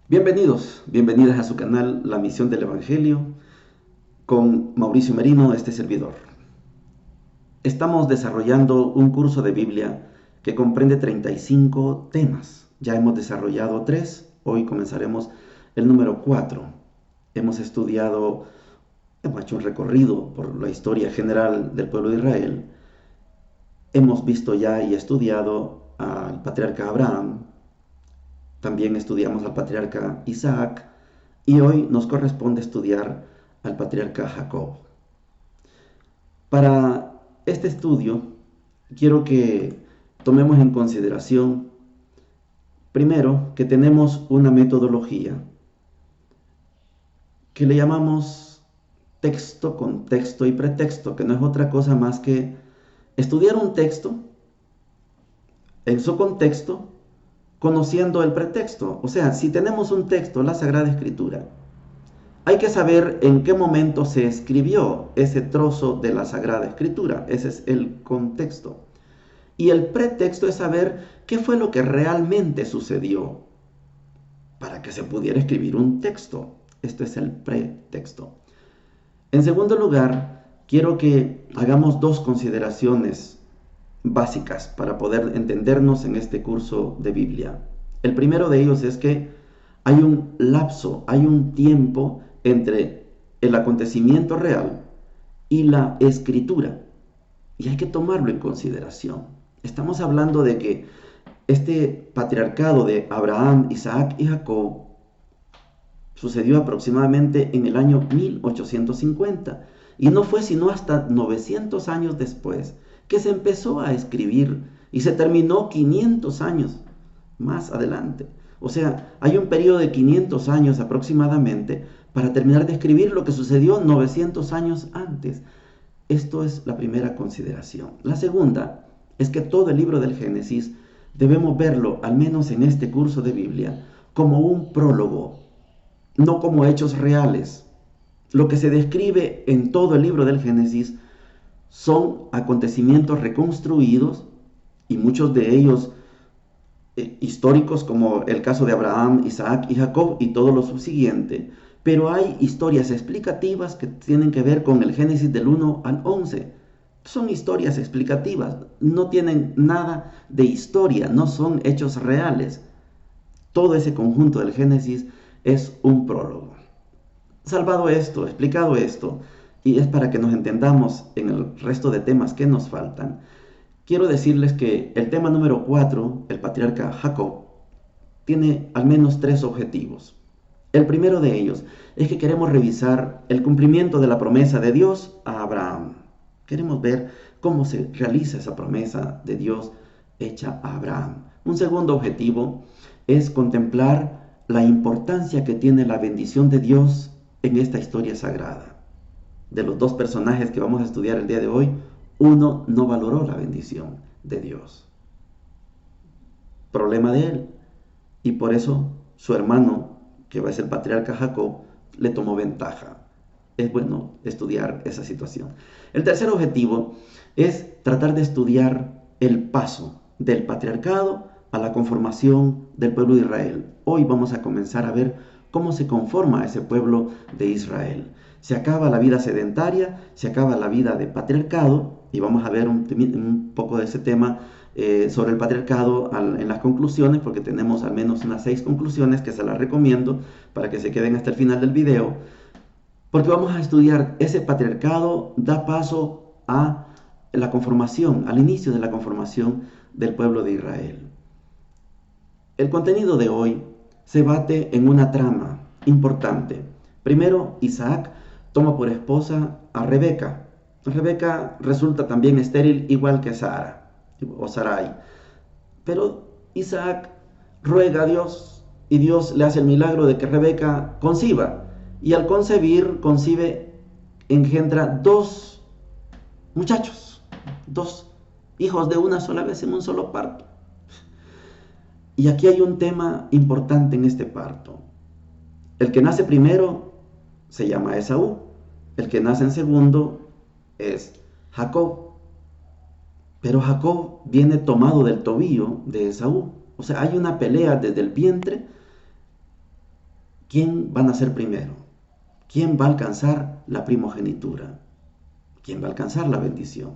Bienvenidos, bienvenidas a su canal La Misión del Evangelio con Mauricio Merino, este servidor. Estamos desarrollando un curso de Biblia que comprende 35 temas. Ya hemos desarrollado 3, hoy comenzaremos el número 4. Hemos hecho un recorrido por la historia general del pueblo de Israel. Hemos visto ya y estudiado al patriarca Abraham. También estudiamos al patriarca Isaac y hoy nos corresponde estudiar al patriarca Jacob. Para este estudio quiero que tomemos en consideración, primero, que tenemos una metodología que le llamamos texto, contexto y pretexto, que no es otra cosa más que estudiar un texto en su contexto, conociendo el pretexto. O sea, si tenemos un texto, la Sagrada Escritura, hay que saber en qué momento se escribió ese trozo de la Sagrada Escritura. Ese es el contexto. Y el pretexto es saber qué fue lo que realmente sucedió para que se pudiera escribir un texto. Esto es el pretexto. En segundo lugar, quiero que hagamos dos consideraciones básicas para poder entendernos en este curso de Biblia. El primero de ellos es que hay un lapso, hay un tiempo entre el acontecimiento real y la escritura. Y hay que tomarlo en consideración. Estamos hablando de que este patriarcado de Abraham, Isaac y Jacob sucedió aproximadamente en el año 1850 y no fue sino hasta 900 años después que se empezó a escribir y se terminó 500 años más adelante. O sea, hay un periodo de 500 años aproximadamente para terminar de escribir lo que sucedió 900 años antes. Esto es la primera consideración. La segunda es que todo el libro del Génesis debemos verlo, al menos en este curso de Biblia, como un prólogo, no como hechos reales. Lo que se describe en todo el libro del Génesis son acontecimientos reconstruidos y muchos de ellos históricos, como el caso de Abraham, Isaac y Jacob y todo lo subsiguiente. Pero hay historias explicativas que tienen que ver con el Génesis del 1 al 11. Son historias explicativas, no tienen nada de historia, no son hechos reales. Todo ese conjunto del Génesis es un prólogo. Salvado esto, explicado esto, y es para que nos entendamos en el resto de temas que nos faltan, quiero decirles que el tema número 4, el patriarca Jacob, tiene al menos 3 objetivos. El primero de ellos es que queremos revisar el cumplimiento de la promesa de Dios a Abraham. Queremos ver cómo se realiza esa promesa de Dios hecha a Abraham. Un segundo objetivo es contemplar la importancia que tiene la bendición de Dios en esta historia sagrada. De los dos personajes que vamos a estudiar el día de hoy, uno no valoró la bendición de Dios. Problema de él. Y por eso su hermano, que va a ser el patriarca Jacob, le tomó ventaja. Es bueno estudiar esa situación. El tercer objetivo es tratar de estudiar el paso del patriarcado a la conformación del pueblo de Israel. Hoy vamos a comenzar a ver cómo se conforma ese pueblo de Israel. Se acaba la vida sedentaria, se acaba la vida de patriarcado, y vamos a ver un poco de ese tema sobre el patriarcado en las conclusiones, porque tenemos al menos unas 6 conclusiones que se las recomiendo para que se queden hasta el final del video, porque vamos a estudiar ese patriarcado da paso a la conformación, al inicio de la conformación del pueblo de Israel. El contenido de hoy se bate en una trama importante. Primero, Isaac toma por esposa a Rebeca. Rebeca resulta también estéril, igual que Sara o Sarai. Pero Isaac ruega a Dios y Dios le hace el milagro de que Rebeca conciba. Y al concebir, engendra 2 muchachos, 2 hijos de una sola vez en un solo parto. Y aquí hay un tema importante en este parto. El que nace primero se llama Esaú. El que nace en segundo es Jacob. Pero Jacob viene tomado del tobillo de Esaú. O sea, hay una pelea desde el vientre ¿quién va a nacer primero? ¿Quién va a alcanzar la primogenitura? ¿Quién va a alcanzar la bendición?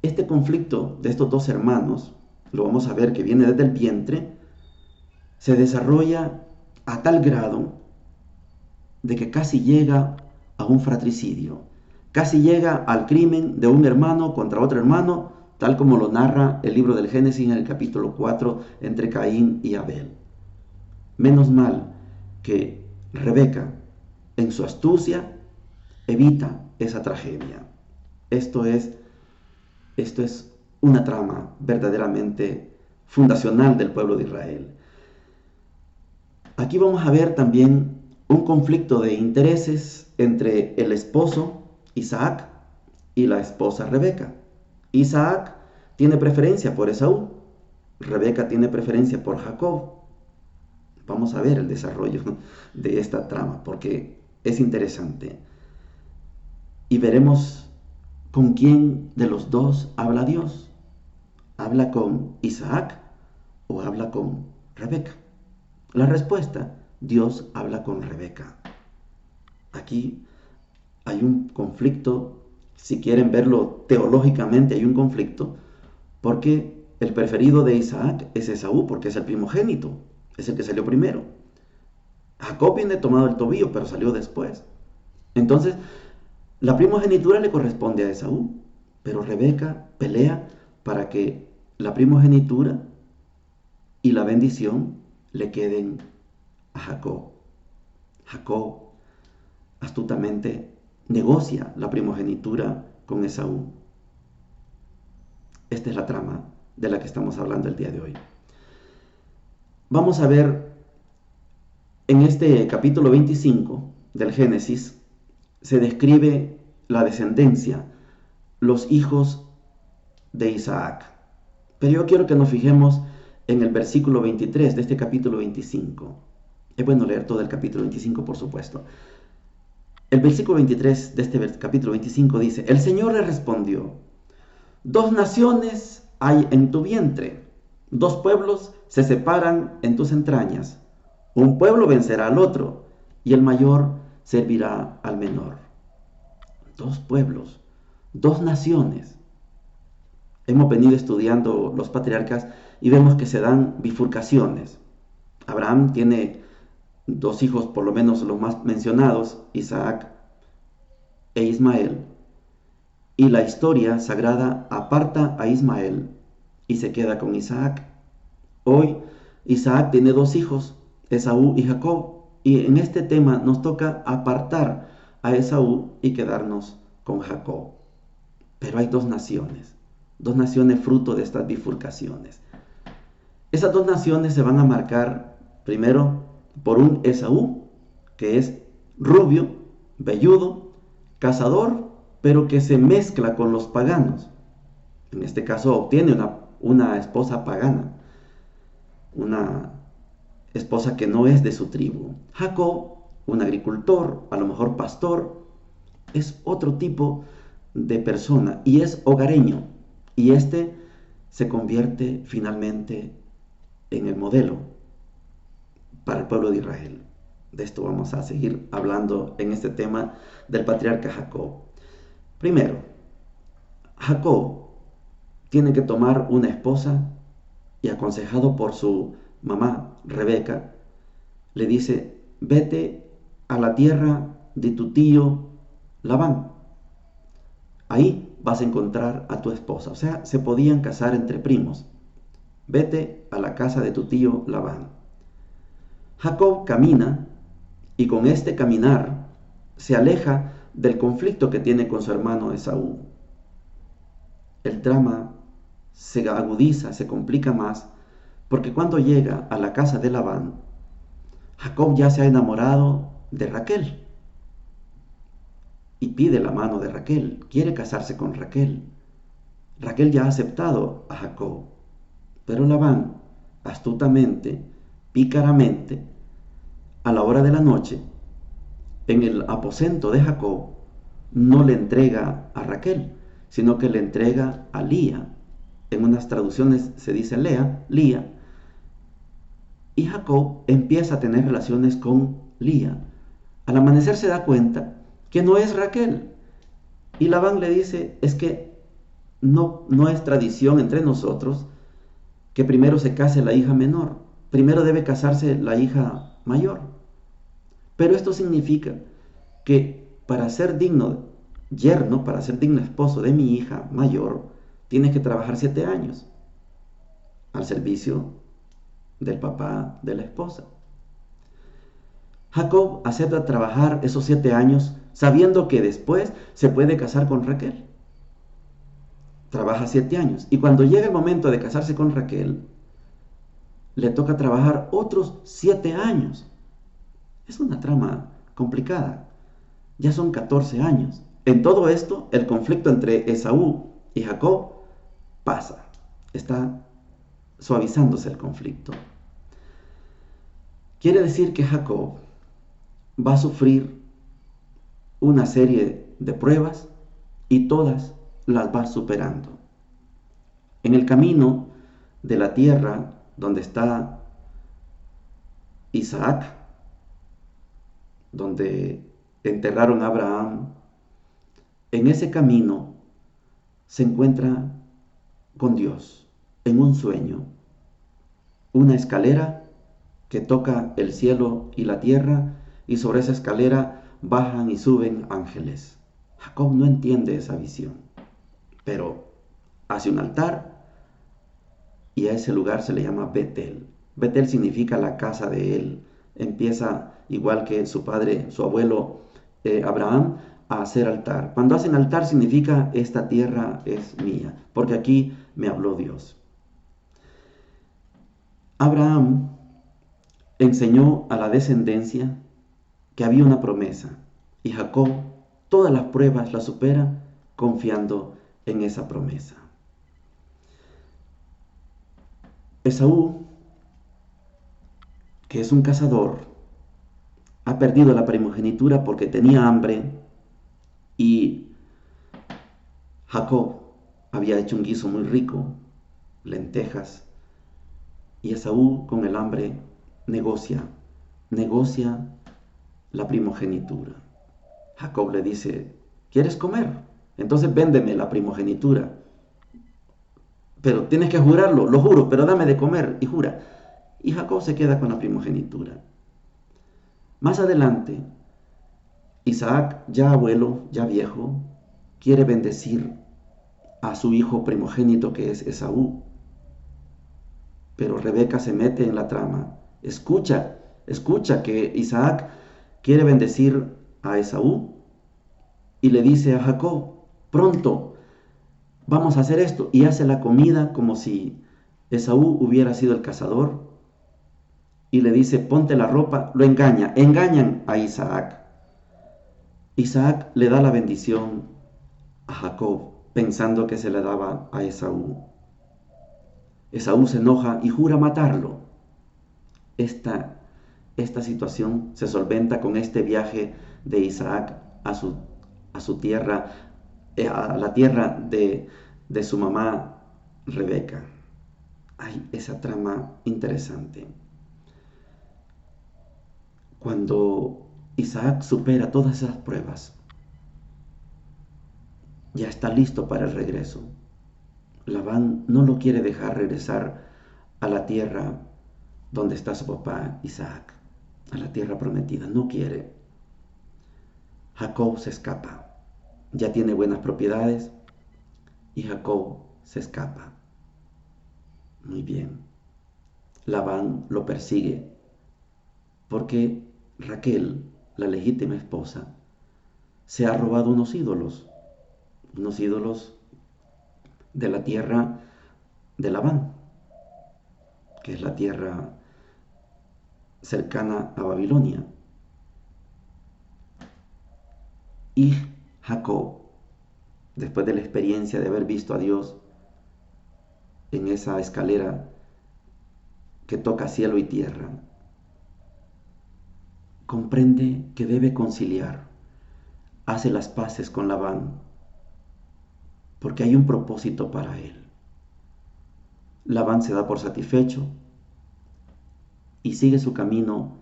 Este conflicto de estos dos hermanos, lo vamos a ver que viene desde el vientre, se desarrolla a tal grado de que casi llega a un fratricidio, casi llega al crimen de un hermano contra otro hermano, tal como lo narra el libro del Génesis en el capítulo 4 entre Caín y Abel. Menos mal que Rebeca, en su astucia, evita esa tragedia. Esto es una trama verdaderamente fundacional del pueblo de Israel. Aquí vamos a ver también un conflicto de intereses entre el esposo Isaac y la esposa Rebeca. Isaac tiene preferencia por Esaú, Rebeca tiene preferencia por Jacob. Vamos a ver el desarrollo de esta trama porque es interesante. Y veremos con quién de los dos habla Dios. ¿Habla con Isaac o habla con Rebeca? La respuesta, Dios habla con Rebeca. Aquí hay un conflicto, si quieren verlo teológicamente, hay un conflicto, porque el preferido de Isaac es Esaú, porque es el primogénito, es el que salió primero. Jacob viene tomado el tobillo, pero salió después. Entonces, la primogenitura le corresponde a Esaú, pero Rebeca pelea para que la primogenitura y la bendición le queden a Jacob. Jacob astutamente negocia la primogenitura con Esaú. Esta es la trama de la que estamos hablando el día de hoy. Vamos a ver en este capítulo 25 del Génesis, se describe la descendencia, los hijos de Isaac. Pero yo quiero que nos fijemos en el versículo 23 de este capítulo 25. Es bueno leer todo el capítulo 25, por supuesto. El versículo 23 de este capítulo 25 dice: el Señor le respondió: 2 naciones hay en tu vientre, 2 pueblos se separan en tus entrañas. Un pueblo vencerá al otro, y el mayor servirá al menor. 2 pueblos, 2 naciones. Hemos venido estudiando los patriarcas y vemos que se dan bifurcaciones. Abraham tiene 2 hijos, por lo menos los más mencionados, Isaac e Ismael. Y la historia sagrada aparta a Ismael y se queda con Isaac. Hoy Isaac tiene 2 hijos, Esaú y Jacob. Y en este tema nos toca apartar a Esaú y quedarnos con Jacob. Pero hay 2 naciones fruto de estas bifurcaciones. Esas 2 naciones se van a marcar primero por un Esaú, que es rubio, velludo, cazador, pero que se mezcla con los paganos. En este caso obtiene una esposa pagana, una esposa que no es de su tribu. Jacob, un agricultor, a lo mejor pastor, es otro tipo de persona y es hogareño. Y este se convierte finalmente en el modelo para el pueblo de Israel. De esto vamos a seguir hablando en este tema del patriarca Jacob. Primero, Jacob tiene que tomar una esposa y, aconsejado por su mamá Rebeca, le dice: vete a la tierra de tu tío Labán. Ahí vas a encontrar a tu esposa. O sea, se podían casar entre primos. Vete a la casa de tu tío Labán. Jacob camina y con este caminar se aleja del conflicto que tiene con su hermano Esaú. El drama se agudiza, se complica más, porque cuando llega a la casa de Labán, Jacob ya se ha enamorado de Raquel y pide la mano de Raquel, quiere casarse con Raquel. Raquel ya ha aceptado a Jacob, pero Labán, astutamente, pícaramente, a la hora de la noche, en el aposento de Jacob, no le entrega a Raquel, sino que le entrega a Lía. En unas traducciones se dice Lía, Y Jacob empieza a tener relaciones con Lía. Al amanecer se da cuenta que no es Raquel. Y Labán le dice, es que no es tradición entre nosotros que primero se case la hija menor. Primero debe casarse la hija mayor. Pero esto significa que para ser digno yerno, para ser digno esposo de mi hija mayor, tienes que trabajar 7 años al servicio del papá de la esposa. Jacob acepta trabajar esos 7 años sabiendo que después se puede casar con Raquel. Trabaja 7 años y cuando llega el momento de casarse con Raquel, le toca trabajar otros 7 años. Es una trama complicada. Ya son 14 años. En todo esto, el conflicto entre Esaú y Jacob pasa. Está suavizándose el conflicto. Quiere decir que Jacob va a sufrir una serie de pruebas y todas las va superando. En el camino de la tierra donde está Isaac, donde enterraron a Abraham, en ese camino se encuentra con Dios en un sueño, una escalera que toca el cielo y la tierra, y sobre esa escalera bajan y suben ángeles. Jacob no entiende esa visión, pero hace un altar y a ese lugar se le llama Betel. Betel significa la casa de él. Empieza, igual que su padre, su abuelo Abraham, a hacer altar. Cuando hacen altar significa esta tierra es mía, porque aquí me habló Dios. Abraham enseñó a la descendencia que había una promesa y Jacob todas las pruebas las supera confiando en esa promesa. Esaú, que es un cazador, ha perdido la primogenitura porque tenía hambre y Jacob había hecho un guiso muy rico, lentejas, y Esaú con el hambre negocia la primogenitura. Jacob le dice, ¿quieres comer? Entonces véndeme la primogenitura. Pero tienes que jurarlo, lo juro, pero dame de comer, y jura. Y Jacob se queda con la primogenitura. Más adelante, Isaac, ya abuelo, ya viejo, quiere bendecir a su hijo primogénito que es Esaú. Pero Rebeca se mete en la trama. Escucha que Isaac quiere bendecir a Esaú y le dice a Jacob, pronto, vamos a hacer esto. Y hace la comida como si Esaú hubiera sido el cazador. Y le dice, ponte la ropa, lo engañan a Isaac. Isaac le da la bendición a Jacob, pensando que se le daba a Esaú. Esaú se enoja y jura matarlo. Esta situación se solventa con este viaje de Isaac a su tierra, a la tierra de su mamá Rebeca. Hay esa trama interesante. Cuando Isaac supera todas esas pruebas, ya está listo para el regreso. Labán no lo quiere dejar regresar a la tierra donde está su papá Isaac, a la tierra prometida. No quiere. Jacob se escapa. Ya tiene buenas propiedades y Jacob se escapa. Muy bien. Labán lo persigue porque Raquel, la legítima esposa, se ha robado unos ídolos de la tierra de Labán, que es la tierra cercana a Babilonia. Y Jacob, después de la experiencia de haber visto a Dios en esa escalera que toca cielo y tierra, comprende que debe conciliar, hace las paces con Labán, porque hay un propósito para él. Labán se da por satisfecho y sigue su camino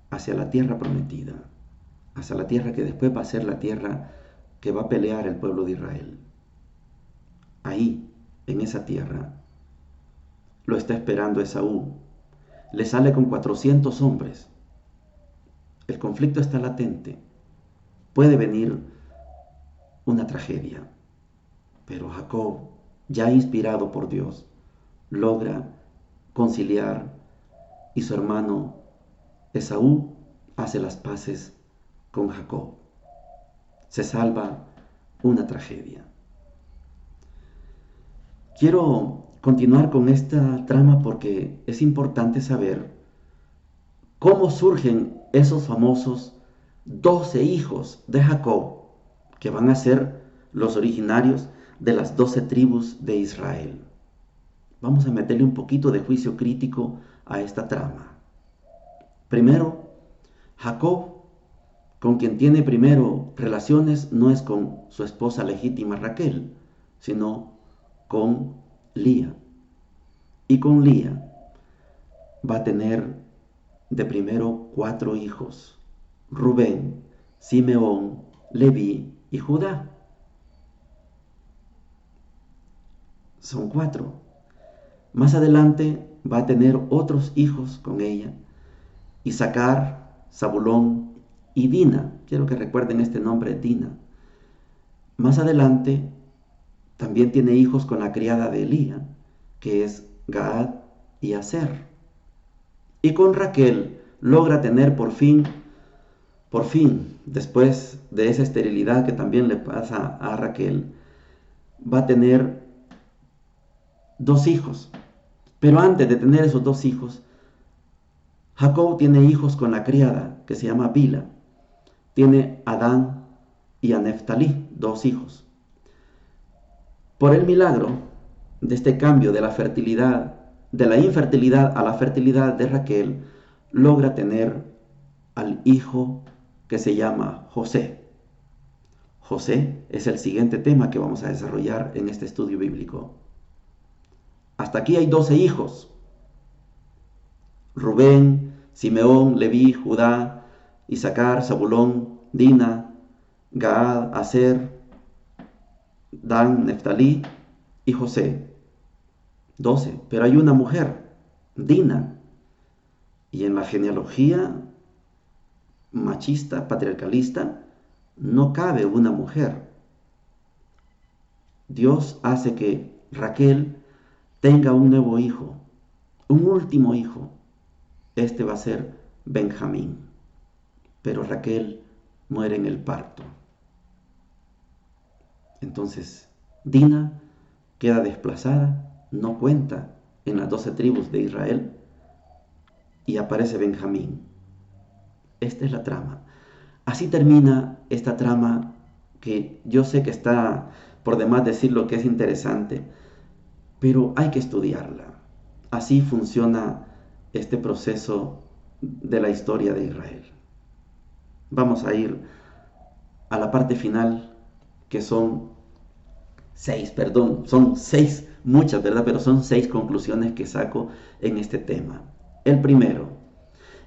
hacia la tierra prometida, hacia la tierra que después va a ser la tierra que va a pelear el pueblo de Israel. Ahí, en esa tierra, lo está esperando Esaú. Le sale con 400 hombres. El conflicto está latente. Puede venir una tragedia. Pero Jacob, ya inspirado por Dios, logra conciliar y su hermano Esaú hace las paces con Jacob. Se salva una tragedia. Quiero continuar con esta trama porque es importante saber cómo surgen esos famosos 12 hijos de Jacob, que van a ser los originarios de las 12 tribus de Israel. Vamos a meterle un poquito de juicio crítico a esta trama. Primero, Jacob, con quien tiene primero relaciones, no es con su esposa legítima Raquel, sino con Lía. Y con Lía va a tener de primero 4 hijos: Rubén, Simeón, Leví y Judá. Son 4. Más adelante va a tener otros hijos con ella: Isaacar, Zabulón y Dina. Quiero que recuerden este nombre, Dina. Más adelante también tiene hijos con la criada de Lía, que es Gad y Aser. Y con Raquel logra tener por fin, después de esa esterilidad que también le pasa a Raquel, va a tener 2 hijos. Pero antes de tener esos 2 hijos, Jacob tiene hijos con la criada, que se llama Bila. Tiene a Dan y a Neftalí, 2 hijos. Por el milagro de este cambio de la fertilidad, de la infertilidad a la fertilidad de Raquel, logra tener al hijo que se llama José. José es el siguiente tema que vamos a desarrollar en este estudio bíblico. Hasta aquí hay 12 hijos: Rubén, Simeón, Leví, Judá, Isaacar, Zabulón, Dina, Gad, Aser, Dan, Neftalí y José. 12. Pero hay una mujer, Dina. Y en la genealogía machista, patriarcalista, no cabe una mujer. Dios hace que Raquel tenga un nuevo hijo, un último hijo. Este va a ser Benjamín. Pero Raquel muere en el parto. Entonces, Dina queda desplazada, no cuenta en las 12 tribus de Israel, y aparece Benjamín. Esta es la trama. Así termina esta trama, que yo sé que está por demás decir lo que es interesante, pero hay que estudiarla. Así funciona este proceso de la historia de Israel. Vamos a ir a la parte final, que son 6, son 6, muchas, ¿verdad? Pero son 6 conclusiones que saco en este tema. El primero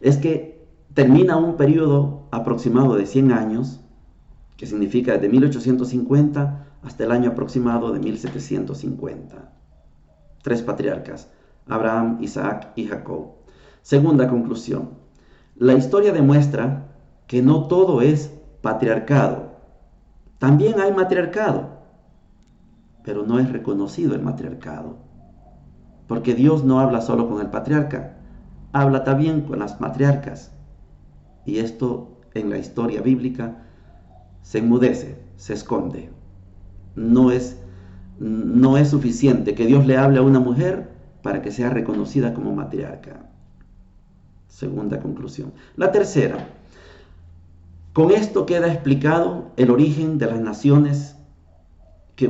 es que termina un periodo aproximado de 100 años, que significa desde 1850 hasta el año aproximado de 1750. 3 patriarcas: Abraham, Isaac y Jacob. Segunda conclusión: la historia demuestra que no todo es patriarcado. También hay matriarcado, pero no es reconocido el matriarcado, porque Dios no habla solo con el patriarca, habla también con las matriarcas. Y esto en la historia bíblica se enmudece, se esconde. No es suficiente que Dios le hable a una mujer para que sea reconocida como matriarca. Segunda conclusión. La tercera: con esto queda explicado el origen de las naciones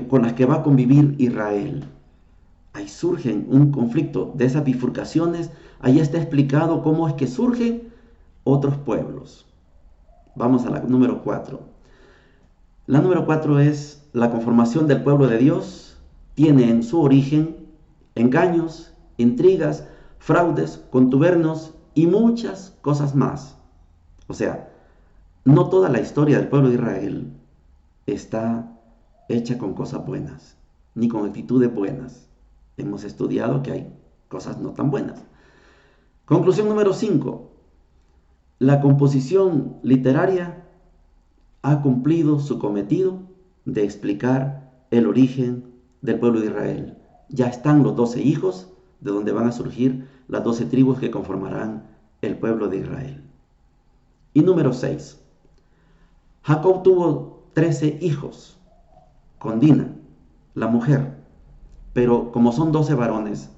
con las que va a convivir Israel. Ahí surgen un conflicto de esas bifurcaciones. Ahí está explicado cómo es que surgen otros pueblos. Vamos a la número 4. La número 4 es: la conformación del pueblo de Dios tiene en su origen engaños, intrigas, fraudes, contubernios y muchas cosas más. O sea, no toda la historia del pueblo de Israel está hecha con cosas buenas, ni con actitudes buenas. Hemos estudiado que hay cosas no tan buenas. Conclusión número 5. La composición literaria ha cumplido su cometido de explicar el origen del pueblo de Israel. Ya están los 12 hijos de donde van a surgir las 12 tribus que conformarán el pueblo de Israel. Y número 6. Jacob tuvo 13 hijos con Dina, la mujer, pero como son 12 varones,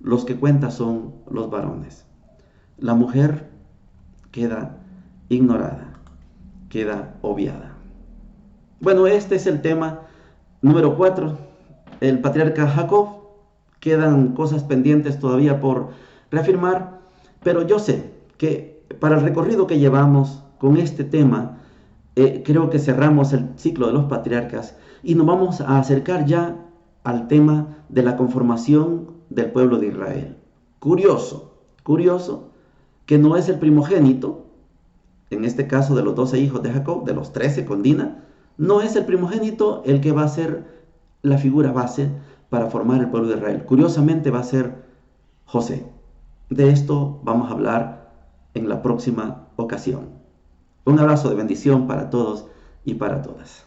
los que cuenta son los varones. La mujer queda ignorada, queda obviada. Bueno, este es el tema número 4. El patriarca Jacob. Quedan cosas pendientes todavía por reafirmar, pero yo sé que para el recorrido que llevamos con este tema, creo que cerramos el ciclo de los patriarcas y nos vamos a acercar ya al tema de la conformación del pueblo de Israel. Curioso que no es el primogénito, en este caso de los 12 hijos de Jacob, de los 13 con Dina, no es el primogénito el que va a ser la figura base para formar el pueblo de Israel. Curiosamente va a ser José. De esto vamos a hablar en la próxima ocasión. Un abrazo de bendición para todos y para todas.